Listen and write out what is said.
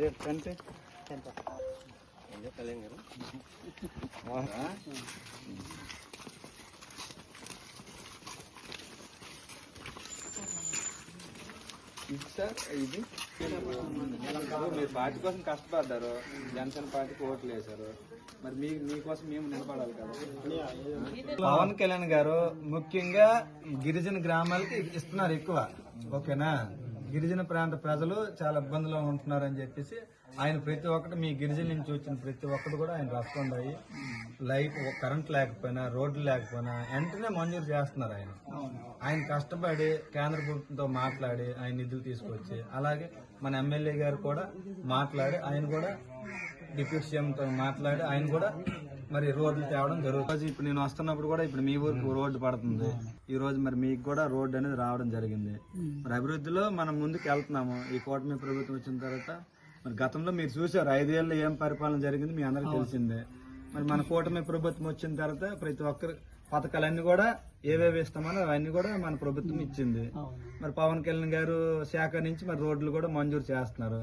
ఇది మీరు పార్టీ కోసం కష్టపడ్డారు, జనసేన పార్టీకి ఓట్లు వేశారు, మరి మీకోసం మేము నిలబడాలి కదా. పవన్ కళ్యాణ్ గారు ముఖ్యంగా గిరిజన గ్రామాలకి ఇస్తున్నారు ఎక్కువ, ఓకేనా. గిరిజన ప్రాంత ప్రజలు చాలా ఇబ్బందులు ఉంటున్నారని చెప్పేసి ఆయన ప్రతి ఒక్కటి మీ గిరిజన నుంచి వచ్చిన ప్రతి ఒక్కటి కూడా ఆయన రెస్పాండ్ అయ్యి లైఫ్ కరెంట్ లేకపోయినా రోడ్లు లేకపోయినా వెంటనే మంజూరు చేస్తున్నారు. ఆయన కష్టపడి కేంద్ర ప్రభుత్వంతో మాట్లాడి ఆయన నిధులు తీసుకొచ్చి, అలాగే మన ఎమ్మెల్యే గారు కూడా మాట్లాడి ఆయన కూడా డిప్యూటీ సీఎంతో మాట్లాడి ఆయన కూడా మరి రోడ్లు తేవడం జరుగుతుంది. ఇప్పుడు నేను వస్తున్నప్పుడు కూడా ఇప్పుడు మీ ఊరికి రోడ్డు పడుతుంది, ఈ రోజు మరి మీకు కూడా రోడ్డు అనేది రావడం జరిగింది. మరి అభివృద్ధిలో మనం ముందుకు వెళ్తున్నాము. ఈ కూటమి ప్రభుత్వం వచ్చిన తర్వాత మరి గతంలో మీరు చూసారు 5 ఏళ్ళు ఏం పరిపాలన జరిగింది మీ అందరికి తెలిసిందే. మరి మన కూటమి ప్రభుత్వం వచ్చిన తర్వాత ప్రతి ఒక్కరి పథకాలన్నీ కూడా ఏవేవి ఇస్తామో అవన్నీ కూడా మన ప్రభుత్వం ఇచ్చింది. మరి పవన్ కళ్యాణ్ గారు శాఖ నుంచి మరి రోడ్లు కూడా మంజూరు చేస్తున్నారు.